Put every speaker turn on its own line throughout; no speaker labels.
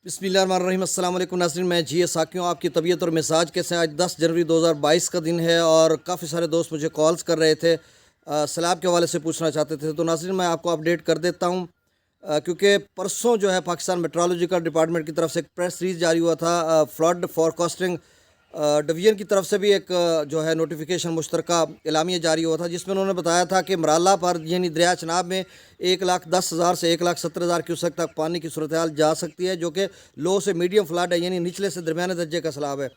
بسم اللہ الرحمن الرحیم۔ السلام علیکم ناظرین، میں G.A.Saqi ہوں۔ آپ کی طبیعت اور مزاج کیسے ہیں؟ آج 10 جنوری 2022 کا دن ہے اور کافی سارے دوست مجھے کالز کر رہے تھے، سیلاب کے حوالے سے پوچھنا چاہتے تھے۔ تو ناظرین میں آپ کو اپڈیٹ کر دیتا ہوں، کیونکہ پرسوں جو ہے پاکستان میٹرولوجیکل ڈپارٹمنٹ کی طرف سے ایک پریس ریلیز جاری ہوا تھا، فلڈ فورکاسٹنگ ڈویژن کی طرف سے بھی ایک جو ہے نوٹیفیکیشن مشترکہ اعلامیہ جاری ہوا تھا، جس میں انہوں نے بتایا تھا کہ مرالہ پر یعنی دریا چناب میں 1,10,000 سے 1,70,000 کیوسک تک پانی کی صورتحال جا سکتی ہے، جو کہ لو سے میڈیم فلڈ ہے، یعنی نچلے سے درمیانے درجے کا سیلاب ہے۔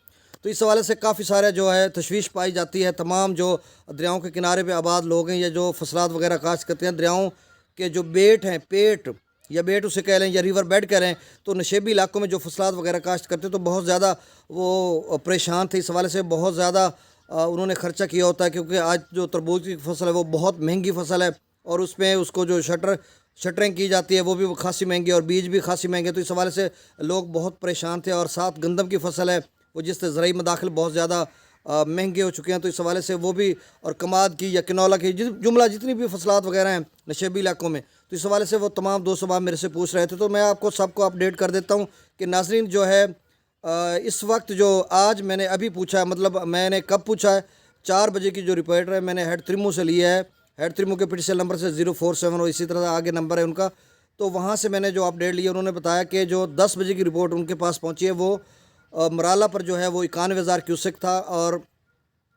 تو اس حوالے سے کافی سارے جو ہے تشویش پائی جاتی ہے۔ تمام جو دریاؤں کے کنارے پہ آباد لوگ ہیں یا جو فصلات وغیرہ کاشت کرتے ہیں، دریاؤں کے جو بیٹ ہیں، پیٹ یا بیٹ اسے کہہ لیں یا ریور بیڈ کہہ لیں، تو نشیبی علاقوں میں جو فصلات وغیرہ کاشت کرتے ہیں تو بہت زیادہ وہ پریشان تھے۔ اس حوالے سے بہت زیادہ انہوں نے خرچہ کیا ہوتا ہے، کیونکہ آج جو تربوز کی فصل ہے وہ بہت مہنگی فصل ہے اور اس میں اس کو جو شٹرنگ کی جاتی ہے وہ بھی خاصی مہنگی اور بیج بھی خاصی مہنگے۔ تو اس حوالے سے لوگ بہت پریشان تھے، اور ساتھ گندم کی فصل ہے وہ جس سے زرعی مداخل بہت زیادہ مہنگے ہو چکے ہیں، تو اس حوالے سے وہ بھی، اور کماد کی یا کنولا کی جملہ جتنی بھی فصلات وغیرہ ہیں نشیبی علاقوں میں، تو اس حوالے سے وہ تمام دوست صاحب میرے سے پوچھ رہے تھے۔ تو میں آپ کو سب کو اپڈیٹ کر دیتا ہوں کہ ناظرین جو ہے اس وقت جو آج میں نے ابھی پوچھا ہے، مطلب میں نے کب پوچھا ہے، 4 بجے کی جو رپورٹ ہے میں نے ہیڈ ترمو سے لیا ہے، ہیڈ ترمو کے پٹیشن نمبر سے 047 اور اسی طرح آگے نمبر ہے ان کا، تو وہاں سے میں نے جو اپڈیٹ لی، انہوں نے بتایا کہ جو 10 بجے کی رپورٹ ان کے پاس پہنچی ہے وہ مرالہ پر جو ہے وہ 91,000 کیوسک تھا، اور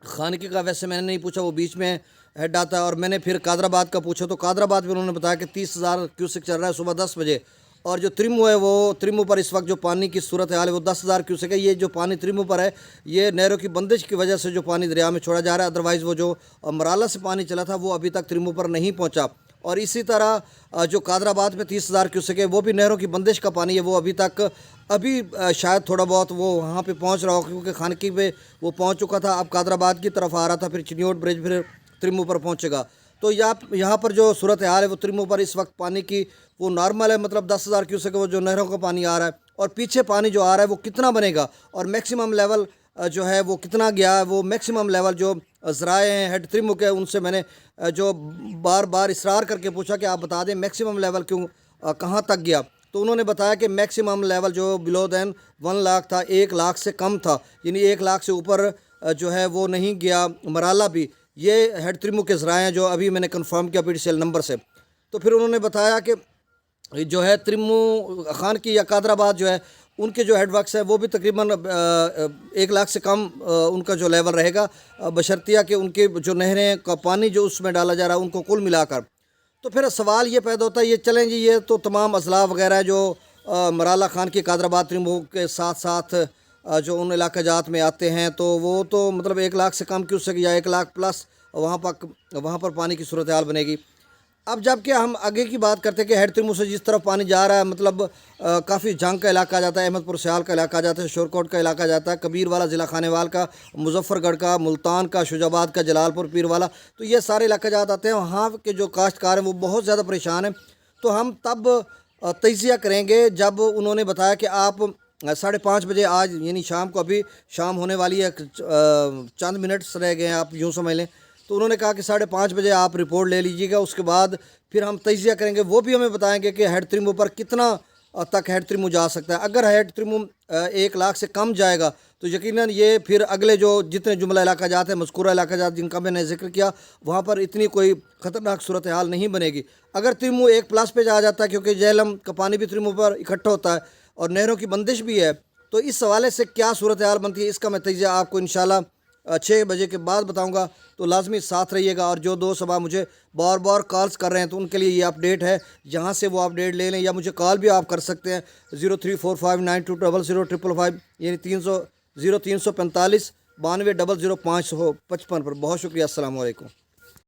خانقی کا ویسے میں نے نہیں پوچھا، وہ بیچ میں ہیڈ آتا ہے، اور میں نے پھر قادر آباد کا پوچھا تو قادر آباد میں انہوں نے بتایا کہ 30,000 کیوسک چل رہا ہے صبح 10 بجے، اور جو ترمو ہے وہ ترمو پر اس وقت جو پانی کی صورت حال ہے وہ 10,000 کیوسک ہے۔ یہ جو پانی ترمو پر ہے یہ نہروں کی بندش کی وجہ سے جو پانی دریا میں چھوڑا جا رہا ہے، ادروائز وہ جو مرالہ سے پانی چلا تھا وہ ابھی تک ترمو پر نہیں پہنچا، اور اسی طرح جو قادر آباد میں 30,000 کیوسک ہے وہ بھی نہروں کی بندش کا پانی ہے، وہ ابھی شاید تھوڑا بہت وہ وہاں پہ پہنچ رہا ہو، کیونکہ خانقی پہ وہ پہنچ چکا تھا، اب قادر آباد کی طرف آ رہا تھا، پھر چنیوٹ برج پھر ترمو پر پہنچے گا۔ تو یہاں پر جو صورت حال ہے وہ ترمو پر اس وقت پانی کی وہ نارمل ہے، مطلب 10,000 کیوسک وہ جو نہروں کا پانی آ رہا ہے، اور پیچھے پانی جو آ رہا ہے وہ کتنا بنے گا اور میکسیمم لیول جو ہے وہ کتنا گیا ہے، وہ میکسیمم لیول جو ذرائع ہیں ہیڈ ترمو کے، ان سے میں نے جو بار بار اصرار کر کے پوچھا کہ آپ بتا دیں میکسیمم لیول کہاں تک گیا، تو انہوں نے بتایا کہ میکسیمم لیول جو بلو دین 1 لاکھ تھا، 1 لاکھ سے کم تھا، یعنی 1 لاکھ سے اوپر جو ہے وہ نہیں گیا مرالہ بھی۔ یہ ہیڈ ترمو کے ذرائع ہیں جو ابھی میں نے کنفرم کیا PTCL نمبر سے۔ تو پھر انہوں نے بتایا کہ جو ہے ترمو خانقی یا قادر آباد جو ہے ان کے جو ہیڈ ورکس ہے وہ بھی تقریباً 1 لاکھ سے کم ان کا جو لیول رہے گا، بشرطیہ کہ ان کے جو نہریں کا پانی جو اس میں ڈالا جا رہا ہے ان کو کل ملا کر۔ تو پھر سوال یہ پیدا ہوتا ہے، یہ چلیں جی یہ تو تمام اضلاع وغیرہ جو مرالہ خانقی قادر آباد ترمو کے ساتھ ساتھ جو ان علاقہ جات میں آتے ہیں، تو وہ تو مطلب 1 لاکھ سے کم کیوسک یا 1 لاکھ پلس وہاں پر پانی کی صورتحال بنے گی۔ اب جب کہ ہم آگے کی بات کرتے ہیں کہ ہیڈ ترمو سے جس طرف پانی جا رہا ہے، مطلب کافی جنگ کا علاقہ آ جاتا ہے، احمد پور سیال کا علاقہ آ جاتا ہے، شورکوٹ کا علاقہ آ جاتا ہے، کبیر والا ضلع خانیوال کا، مظفر گڑھ کا، ملتان کا، شجاع آباد کا، جلال پور پیر والا، تو یہ سارے علاقہ جات آتے ہیں۔ وہاں کے جو کاشتکار ہیں وہ بہت زیادہ پریشان ہیں۔ تو ہم تب تجزیہ کریں گے جب انہوں نے بتایا کہ آپ 5:30 بجے آج یعنی شام کو، ابھی شام ہونے والی ہے، چند منٹس رہ گئے ہیں آپ یوں سمجھ لیں، تو انہوں نے کہا کہ 5:30 بجے آپ رپورٹ لے لیجیے گا، اس کے بعد پھر ہم تجزیہ کریں گے، وہ بھی ہمیں بتائیں گے کہ ہیڈ ترمو پر کتنا تک ہیڈ ترمو جا سکتا ہے۔ اگر ہیڈ ترمو 1 لاکھ سے کم جائے گا تو یقیناً یہ پھر اگلے جو جتنے جملہ علاقہ جات ہیں، مذکورہ علاقہ جات جن کا میں نے ذکر کیا، وہاں پر اتنی کوئی خطرناک صورتحال نہیں بنے گی۔ اگر ترمو 1+ پہ آ جاتا ہے، کیونکہ جہلم کا پانی بھی ترمو پر اکٹھا ہوتا ہے اور نہروں کی بندش بھی ہے، تو اس حوالے سے کیا صورتحال بنتی ہے اس کا میں تجزیہ آپ کو انشاءاللہ 6 بجے کے بعد بتاؤں گا، تو لازمی ساتھ رہیے گا۔ اور جو دوست صاحب مجھے بار کالز کر رہے ہیں تو ان کے لیے یہ اپڈیٹ ہے، یہاں سے وہ اپڈیٹ لے لیں، یا مجھے کال بھی آپ کر سکتے ہیں 0345920005 یعنی 0345 920055 پر۔ بہت شکریہ، السلام علیکم۔